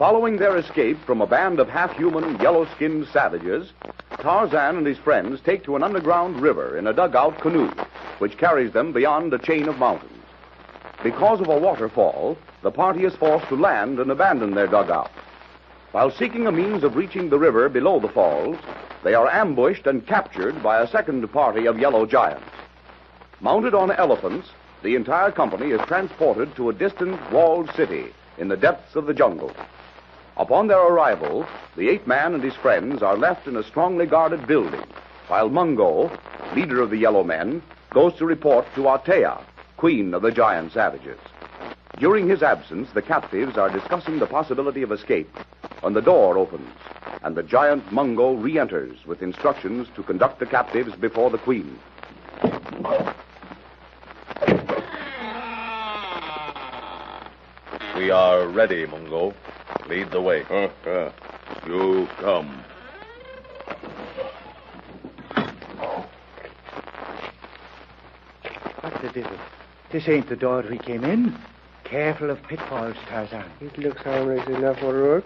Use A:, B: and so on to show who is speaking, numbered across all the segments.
A: Following their escape from a band of half-human, yellow-skinned savages, Tarzan and his friends take to an underground river in a dugout canoe, which carries them beyond a chain of mountains. Because of a waterfall, the party is forced to land and abandon their dugout. While seeking a means of reaching the river below the falls, they are ambushed and captured by a second party of yellow giants. Mounted on elephants, the entire company is transported to a distant walled city in the depths of the jungle. Upon their arrival, the ape man and his friends are left in a strongly guarded building, while Mungo, leader of the yellow men, goes to report to Atea, queen of the giant savages. During his absence, the captives are discussing the possibility of escape when the door opens and the giant Mungo re-enters with instructions to conduct the captives before the queen.
B: We are ready, Mungo. Lead the way.
C: You come.
D: What the devil? This ain't the door we came in. Careful of pitfalls, Tarzan.
E: It looks harmless enough, O'Rourke.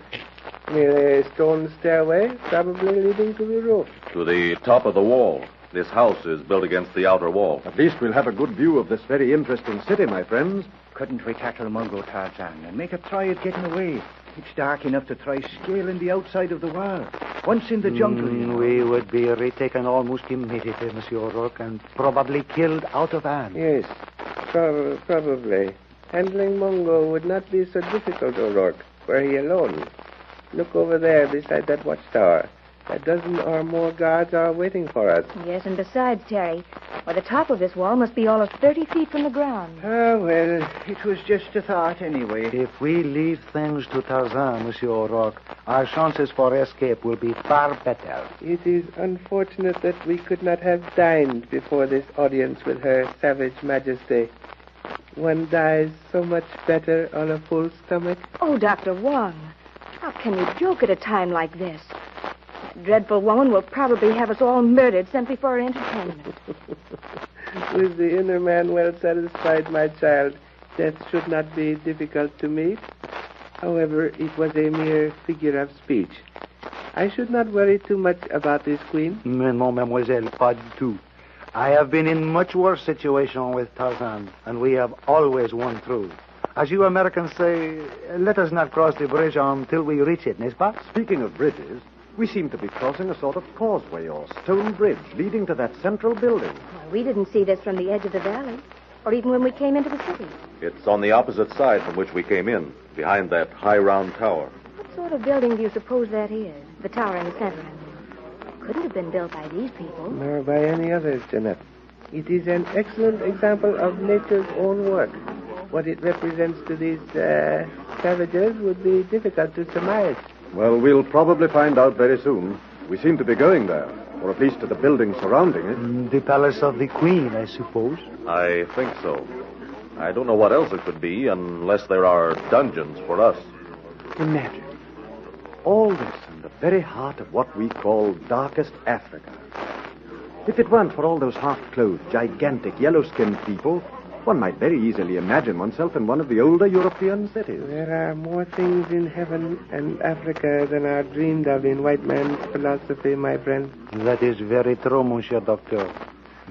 E: Merely a stone stairway, probably leading to the roof.
B: To the top of the wall. This house is built against the outer wall.
F: At least we'll have a good view of this very interesting city, my friends.
D: Couldn't we tackle Mungo, Tarzan, and make a try at getting away? It's dark enough to try scaling the outside of the wall. Once in the jungle, you know.
G: We would be retaken almost immediately, Monsieur O'Rourke, and probably killed out of hand.
E: Yes, probably. Handling Mungo would not be so difficult, O'Rourke, were he alone. Look over there beside that watchtower. A dozen or more guards are waiting for us.
H: Yes, and besides, Terry, the top of this wall must be all of 30 feet from the ground.
D: Ah, well, it was just a thought anyway.
G: If we leave things to Tarzan, Monsieur O'Rourke, our chances for escape will be far better.
E: It is unfortunate that we could not have dined before this audience with Her Savage Majesty. One dies so much better on a full stomach.
H: Oh, Dr. Wong, how can you joke at a time like this? That dreadful woman will probably have us all murdered simply for her entertainment.
E: With the inner man well satisfied, my child, death should not be difficult to meet. However, it was a mere figure of speech. I should not worry too much about this queen.
G: No, mademoiselle, pas du tout. I have been in much worse situation with Tarzan, and we have always won through. As you Americans say, let us not cross the bridge until we reach it, n'est-ce pas?
F: Speaking of bridges, we seem to be crossing a sort of causeway or stone bridge leading to that central building.
H: Well, we didn't see this from the edge of the valley, or even when we came into the city.
B: It's on the opposite side from which we came in, behind that high round tower.
H: What sort of building do you suppose that is? The tower in the center, I mean. Couldn't have been built by these people.
E: Nor by any others, Jeanette. It is an excellent example of nature's own work. What it represents to these savages would be difficult to surmise.
F: Well, we'll probably find out very soon. We seem to be going there, or at least to the building surrounding it.
G: The palace of the queen, I suppose.
B: I think so. I don't know what else it could be, unless there are dungeons for us.
F: Imagine all this in the very heart of what we call darkest Africa. If it weren't for all those half-clothed, gigantic, yellow-skinned people, one might very easily imagine oneself in one of the older European cities.
E: There are more things in heaven and Africa than are dreamed of in white man's philosophy, my friend.
G: That is very true, Monsieur Doctor.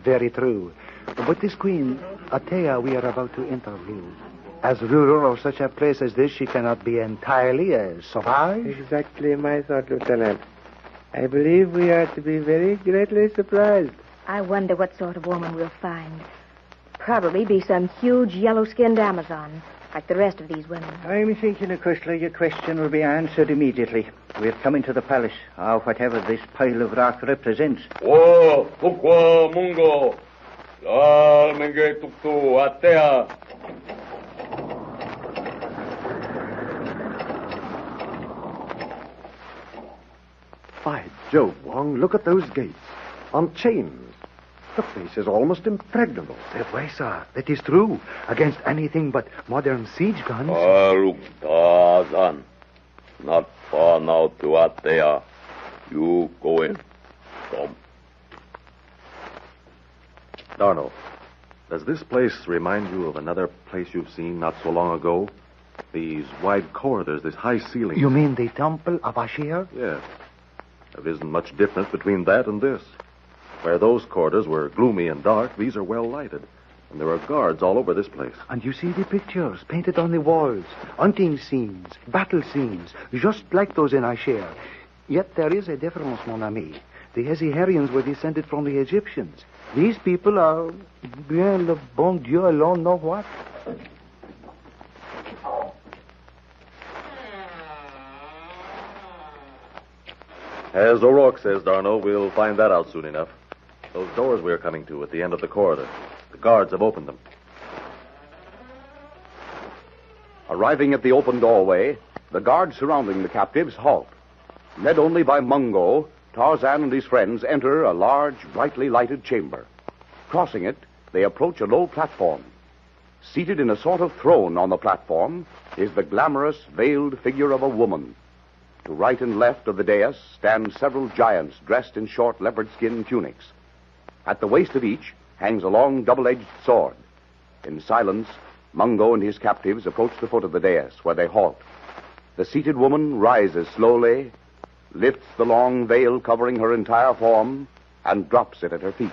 G: Very true. But this queen, Atea, we are about to interview. As ruler of such a place as this, she cannot be entirely a sauvage.
E: Exactly my thought, Lieutenant. I believe we are to be very greatly surprised.
H: I wonder what sort of woman we'll find. Probably be some huge yellow-skinned Amazon, like the rest of these women.
D: I'm thinking, of course, your question will be answered immediately. We're coming to the palace, or whatever this pile of rock represents.
C: Whoa, Pukwa, Mungo. Menge Tuktu, Atea.
F: By Jove, Wong, look at those gates. On chains. The place is almost impregnable.
G: Why, sir, that is true. Against anything but modern siege guns.
C: Look, Tarzan. Not far now to Atea. You go in. Come.
B: Darno, does this place remind you of another place you've seen not so long ago? These wide corridors, this high ceiling.
G: You mean the Temple of Ashir?
B: Yes. There isn't much difference between that and this. Where those corridors were gloomy and dark, these are well lighted. And there are guards all over this place.
G: And you see the pictures painted on the walls. Hunting scenes, battle scenes, just like those in Ashir. Yet there is a difference, mon ami. The Heziharians were descended from the Egyptians. These people are, bien, le bon Dieu alone know what.
B: As O'Rourke says, Darno, we'll find that out soon enough. Those doors we are coming to at the end of the corridor. The guards have opened them.
A: Arriving at the open doorway, the guards surrounding the captives halt. Led only by Mungo, Tarzan and his friends enter a large, brightly lighted chamber. Crossing it, they approach a low platform. Seated in a sort of throne on the platform is the glamorous, veiled figure of a woman. To right and left of the dais stand several giants dressed in short leopard skin tunics. At the waist of each hangs a long double-edged sword. In silence, Mungo and his captives approach the foot of the dais, where they halt. The seated woman rises slowly, lifts the long veil covering her entire form, and drops it at her feet.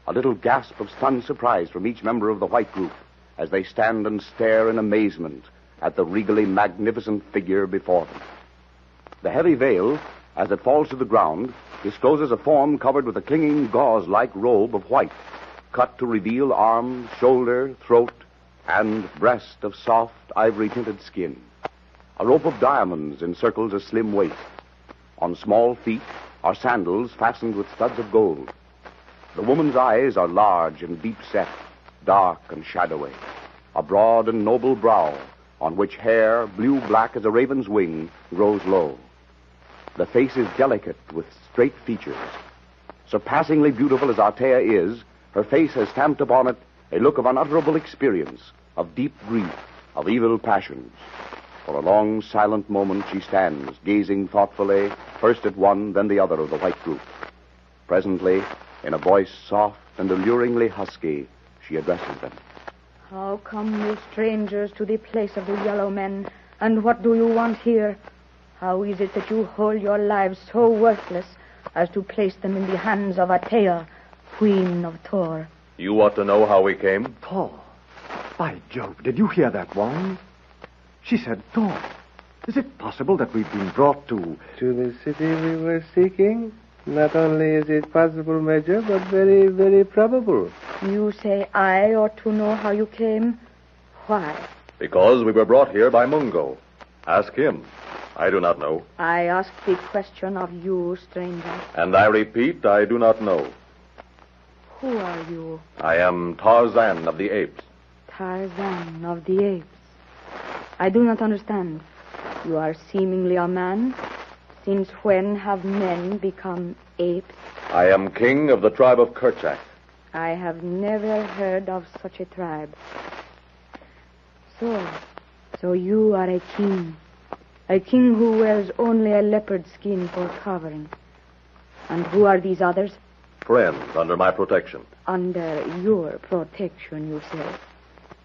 A: A little gasp of stunned surprise from each member of the white group as they stand and stare in amazement at the regally magnificent figure before them. The heavy veil, as it falls to the ground, discloses a form covered with a clinging gauze-like robe of white, cut to reveal arm, shoulder, throat, and breast of soft, ivory-tinted skin. A rope of diamonds encircles a slim waist. On small feet are sandals fastened with studs of gold. The woman's eyes are large and deep-set, dark and shadowy. A broad and noble brow, on which hair, blue-black as a raven's wing, grows low. The face is delicate with straight features. Surpassingly beautiful as Artea is, her face has stamped upon it a look of unutterable experience, of deep grief, of evil passions. For a long, silent moment she stands, gazing thoughtfully, first at one, then the other of the white group. Presently, in a voice soft and alluringly husky, she addresses them.
H: How come you strangers to the place of the yellow men, and what do you want here? How is it that you hold your lives so worthless as to place them in the hands of Artea, Queen of Tohr?
B: You ought to know how we came.
F: Tohr. By Jove, did you hear that woman? She said Tohr. Is it possible that we've been brought to...
E: To the city we were seeking? Not only is it possible, Major, but very, very probable.
H: You say I ought to know how you came? Why?
B: Because we were brought here by Mungo. Ask him. I do not know.
H: I ask the question of you, stranger.
B: And I repeat, I do not know.
H: Who are you?
B: I am Tarzan of the Apes.
H: Tarzan of the Apes. I do not understand. You are seemingly a man. Since when have men become apes?
B: I am king of the tribe of Kerchak.
H: I have never heard of such a tribe. So you are a king. A king who wears only a leopard skin for covering. And who are these others?
B: Friends under my protection.
H: Under your protection, you say.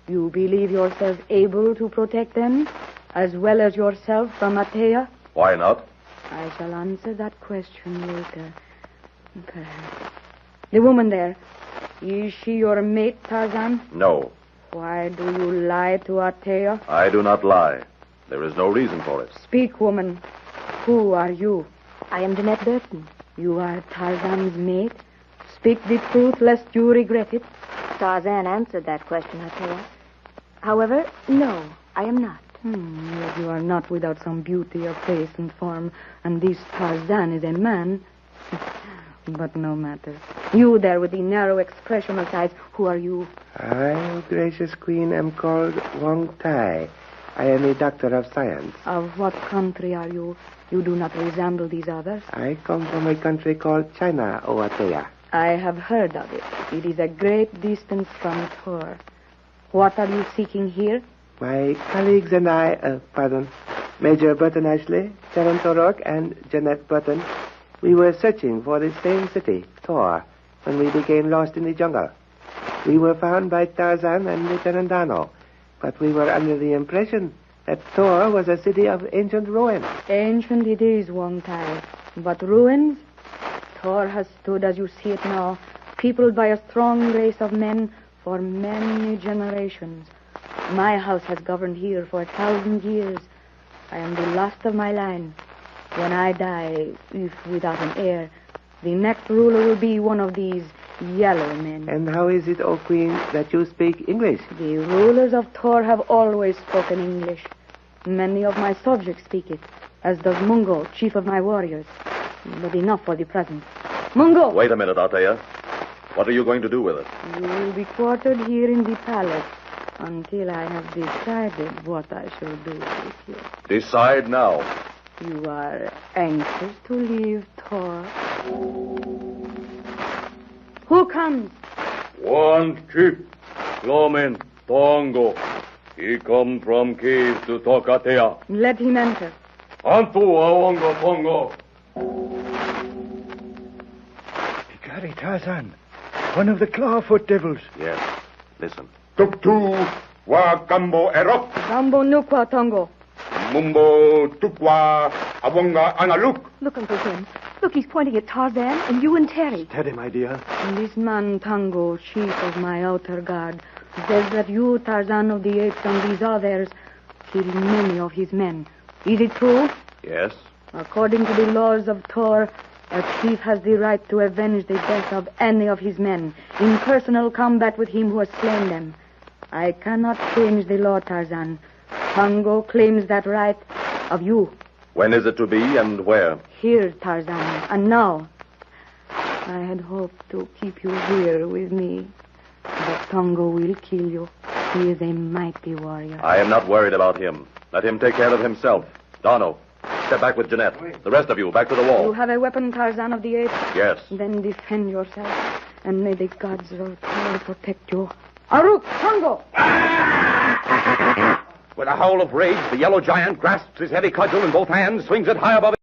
H: You believe yourself able to protect them, as well as yourself from Artea?
B: Why not?
H: I shall answer that question later. Perhaps. The woman there, is she your mate, Tarzan?
B: No.
H: Why do you lie to Artea?
B: I do not lie. There is no reason for it.
H: Speak, woman. Who are you? I am Jeanette Burton. You are Tarzan's mate? Speak the truth, lest you regret it.
I: Tarzan answered that question, Artea. However, no, I am not.
H: Yet you are not without some beauty of face and form, and this Tarzan is a man. But no matter. You there with the narrow expressionless eyes, who are you?
E: I, O gracious queen, am called Wong Tai. I am a doctor of science.
H: Of what country are you? You do not resemble these others.
E: I come from a country called China, O Artea.
H: I have heard of it. It is a great distance from Tohr. What are you seeking here?
E: My colleagues and I, Major Burton-Ashleigh, Terence O'Rourke, and Jeanette Burton, we were searching for the same city, Tohr, when we became lost in the jungle. We were found by Tarzan and Lieutenant Darno, but we were under the impression that Tohr was a city of ancient ruins.
H: Ancient it is, one time. But ruins? Tohr has stood as you see it now, peopled by a strong race of men for many generations. My house has governed here for 1,000 years. I am the last of my line. When I die, if without an heir, the next ruler will be one of these yellow men.
E: And how is it, O Queen, that you speak English?
H: The rulers of Tohr have always spoken English. Many of my subjects speak it, as does Mungo, chief of my warriors. But enough for the present. Mungo!
B: Wait a minute, Althea. What are you going to do with it?
H: You will be quartered here in the palace until I have decided what I shall do with you.
B: Decide now.
H: You are anxious to leave Tohr. Who comes?
C: One chief, Clomen Tongo. He come from cave to Tokatea.
H: Let him enter.
C: Antu Awongo Tongo.
D: Ikari Tarzan, one of the clawfoot devils.
B: Yes. Listen.
J: Tuktu wa gambo erok.
H: Gambo Nukwa Tongo.
J: Mumbo tukwa awonga analuk.
I: Look, Uncle Jim. Look, he's pointing at Tarzan and you and Terry.
F: Steady, my dear.
H: This man, Tango, chief of my outer guard, says that you, Tarzan of the Apes, and these others killed many of his men. Is it true?
B: Yes.
H: According to the laws of Tohr, a chief has the right to avenge the death of any of his men in personal combat with him who has slain them. I cannot change the law, Tarzan. Tango claims that right of you.
B: When is it to be and where?
H: Here, Tarzan, and now. I had hoped to keep you here with me, but Tango will kill you. He is a mighty warrior.
B: I am not worried about him. Let him take care of himself. Dono, step back with Jeanette. The rest of you, back to the wall.
H: You have a weapon, Tarzan of the Apes?
B: Yes.
H: Then defend yourself, and may the gods of Tohr protect you. Aruk, Tango!
A: With a howl of rage, the yellow giant grasps his heavy cudgel in both hands, swings it high above